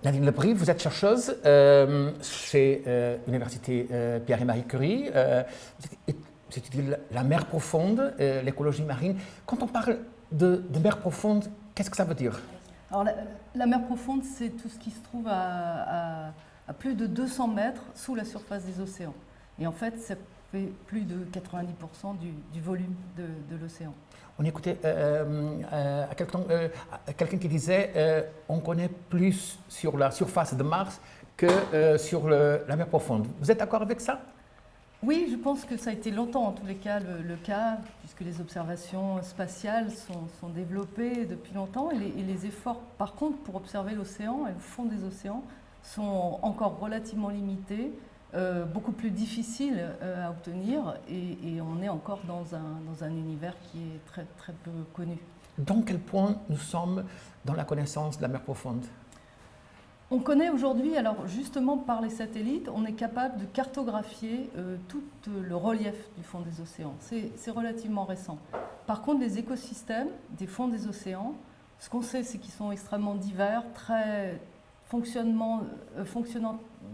Nadine Lebris, vous êtes chercheuse chez l'Université Pierre et Marie Curie. Vous étudiez la mer profonde, l'écologie marine. Quand on parle de mer profonde, qu'est-ce que ça veut dire? Alors, la mer profonde, c'est tout ce qui se trouve à plus de 200 mètres sous la surface des océans. Et en fait, ça fait plus de 90% du volume de l'océan. On écoutait quelqu'un qui disait on connaît plus sur la surface de Mars que sur la mer profonde. Vous êtes d'accord avec ça? Oui, je pense que ça a été longtemps, en tous les cas, le cas, puisque les observations spatiales sont développées depuis longtemps. Et les efforts, par contre, pour observer l'océan et le fond des océans sont encore relativement limités, beaucoup plus difficiles à obtenir. Et on est encore dans un univers qui est très, très peu connu. Dans quel point nous sommes dans la connaissance de la mer profonde? On connaît aujourd'hui, alors justement par les satellites, on est capable de cartographier tout le relief du fond des océans. C'est relativement récent. Par contre, les écosystèmes des fonds des océans, ce qu'on sait, c'est qu'ils sont extrêmement divers, fonctionnant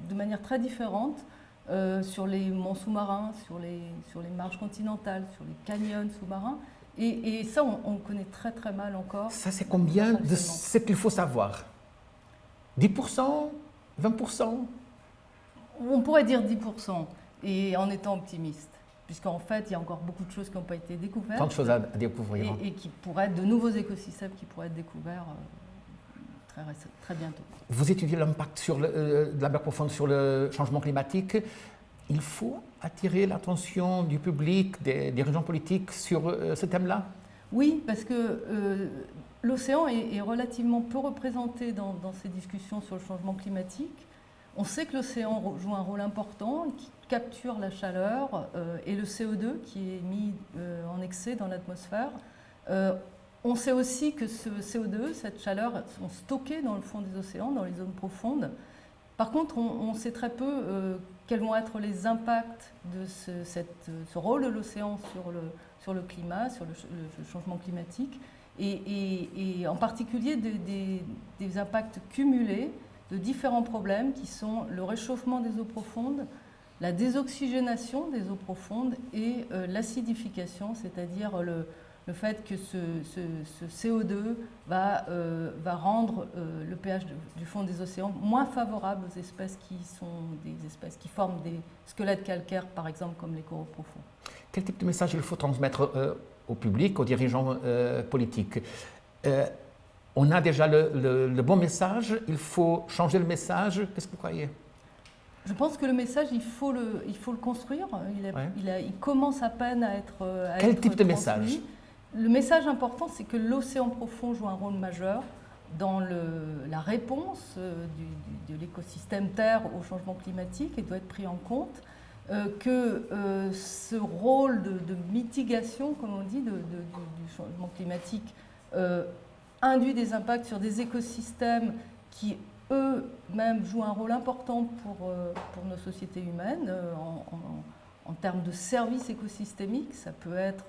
de manière très différente sur les monts sous-marins, sur les marges continentales, sur les canyons sous-marins. Et ça, on connaît très très mal encore. Ça, c'est combien de ce qu'il faut savoir? 10%? 20%? On pourrait dire 10%, et en étant optimiste, puisqu'en fait, il y a encore beaucoup de choses qui n'ont pas été découvertes. Tant de choses à découvrir. Et qui pourraient être de nouveaux écosystèmes qui pourraient être découverts très bientôt. Vous étudiez l'impact de la mer profonde sur le changement climatique. Il faut attirer l'attention du public, des dirigeants politiques sur ce thème-là? Oui, parce que l'océan est relativement peu représenté dans ces discussions sur le changement climatique. On sait que l'océan joue un rôle important, qui capture la chaleur et le CO2 qui est mis en excès dans l'atmosphère. On sait aussi que ce CO2, cette chaleur, sont stockés dans le fond des océans, dans les zones profondes. Par contre, on sait très peu quels vont être les impacts de ce rôle de l'océan sur le climat, sur le changement climatique, et en particulier des impacts cumulés de différents problèmes qui sont le réchauffement des eaux profondes, la désoxygénation des eaux profondes et l'acidification, c'est-à-dire le fait que ce CO2 va rendre le pH du fond des océans moins favorable aux espèces qui sont des espèces qui forment des squelettes calcaires, par exemple, comme les coraux profonds. Quel type de message il faut transmettre au public, aux dirigeants politiques? On a déjà le bon message, il faut changer le message. Qu'est-ce que vous croyez? Je pense que le message, il faut le construire. Il commence à peine à être Quel type de transmis. Message? Le message important, c'est que l'océan profond joue un rôle majeur dans la réponse de l'écosystème Terre au changement climatique et doit être pris en compte. Que ce rôle de mitigation, comme on dit, du changement climatique induit des impacts sur des écosystèmes qui, eux-mêmes, jouent un rôle important pour nos sociétés humaines en termes de services écosystémiques. Ça peut être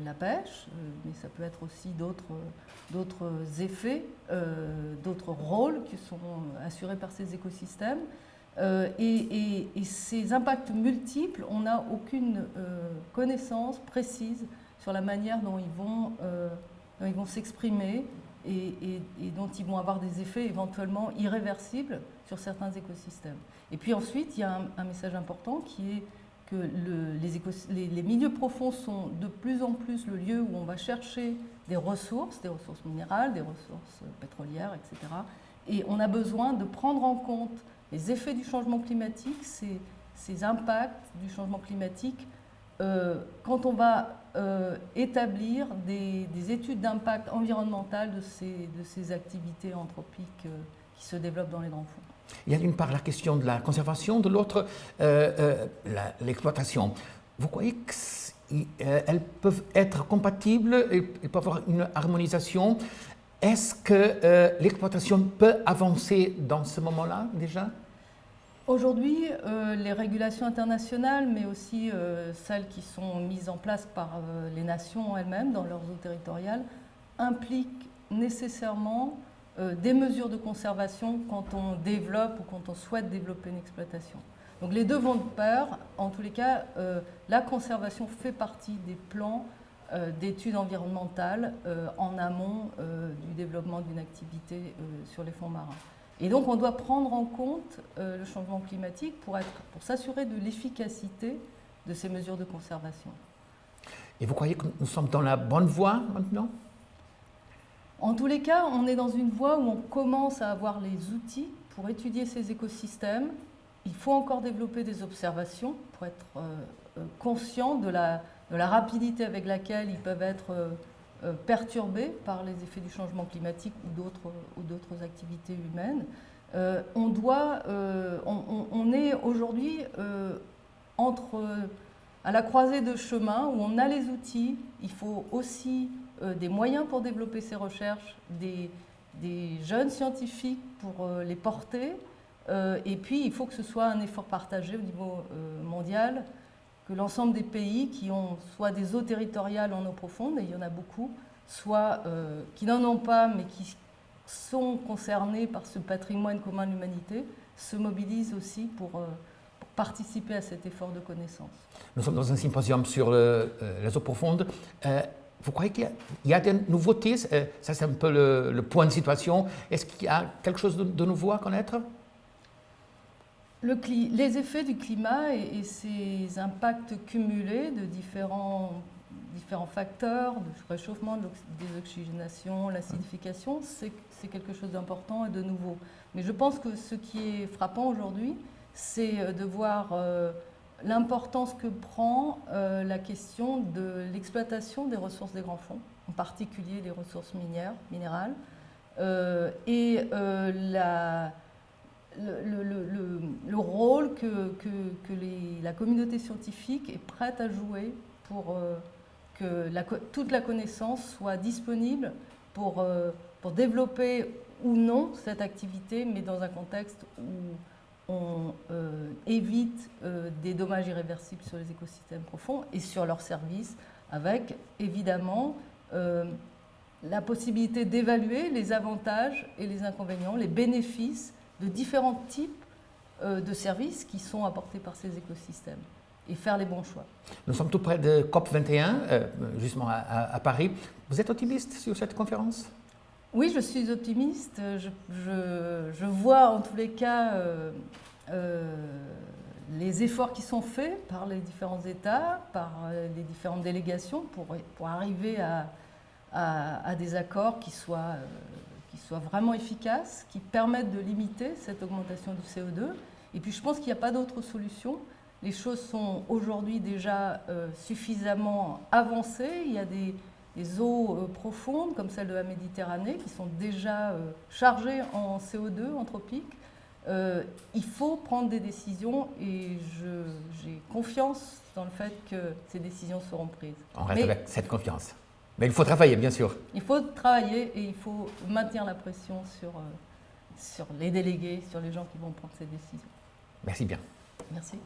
la pêche, mais ça peut être aussi d'autres effets, d'autres rôles qui sont assurés par ces écosystèmes. Et ces impacts multiples, on n'a aucune connaissance précise sur la manière dont ils vont s'exprimer et dont ils vont avoir des effets éventuellement irréversibles sur certains écosystèmes. Et puis ensuite, il y a un message important qui est que les milieux profonds sont de plus en plus le lieu où on va chercher des ressources minérales, des ressources pétrolières, etc. Et on a besoin de prendre en compte les effets du changement climatique, ces impacts du changement climatique, quand on va établir des études d'impact environnemental de ces activités anthropiques qui se développent dans les grands fonds. Il y a d'une part la question de la conservation, de l'autre l'exploitation. Vous croyez qu'elles peuvent être compatibles, il peut y avoir une harmonisation? Est-ce que l'exploitation peut avancer dans ce moment-là déjà? Aujourd'hui, les régulations internationales, mais aussi celles qui sont mises en place par les nations elles-mêmes dans leurs eaux territoriales, impliquent nécessairement des mesures de conservation quand on développe ou quand on souhaite développer une exploitation. Donc les deux vont de pair. En tous les cas, la conservation fait partie des plans d'études environnementales en amont du développement d'une activité sur les fonds marins. Et donc on doit prendre en compte le changement climatique pour s'assurer de l'efficacité de ces mesures de conservation. Et vous croyez que nous sommes dans la bonne voie maintenant ? En tous les cas, on est dans une voie où on commence à avoir les outils pour étudier ces écosystèmes. Il faut encore développer des observations pour être conscient de la rapidité avec laquelle ils peuvent être perturbés par les effets du changement climatique ou d'autres activités humaines. On est aujourd'hui à la croisée de chemins où on a les outils. Il faut aussi des moyens pour développer ces recherches, des jeunes scientifiques pour les porter. Et puis, il faut que ce soit un effort partagé au niveau mondial, que l'ensemble des pays qui ont soit des eaux territoriales en eau profonde, et il y en a beaucoup, soit qui n'en ont pas, mais qui sont concernés par ce patrimoine commun de l'humanité, se mobilisent aussi pour participer à cet effort de connaissance. Nous sommes dans un symposium sur les eaux profondes. Vous croyez qu'il y a des nouveautés ? Ça, c'est un peu le point de situation. Est-ce qu'il y a quelque chose de nouveau à connaître ? Les effets du climat et ses impacts cumulés de différents facteurs, de réchauffement, de désoxygénation, l'acidification, c'est quelque chose d'important et de nouveau. Mais je pense que ce qui est frappant aujourd'hui, c'est de voir l'importance que prend la question de l'exploitation des ressources des grands fonds, en particulier les ressources minérales, et le rôle que la communauté scientifique est prête à jouer pour que toute la connaissance soit disponible pour développer ou non cette activité, mais dans un contexte où on évite des dommages irréversibles sur les écosystèmes profonds et sur leurs services, avec évidemment la possibilité d'évaluer les avantages et les inconvénients, les bénéfices de différents types de services qui sont apportés par ces écosystèmes et faire les bons choix. Nous sommes tout près de COP21, justement à Paris. Vous êtes optimiste sur cette conférence ? Oui, je suis optimiste. Je vois en tous les cas les efforts qui sont faits par les différents États, par les différentes délégations pour arriver à des accords qui soient vraiment efficaces, qui permettent de limiter cette augmentation du CO2. Et puis je pense qu'il n'y a pas d'autre solution. Les choses sont aujourd'hui déjà suffisamment avancées. Il y a des eaux profondes, comme celle de la Méditerranée, qui sont déjà chargées en CO2 anthropique. Il faut prendre des décisions et j'ai confiance dans le fait que ces décisions seront prises. On reste avec cette confiance. Mais il faut travailler, bien sûr. Il faut travailler et il faut maintenir la pression sur les délégués, sur les gens qui vont prendre ces décisions. Merci bien. Merci.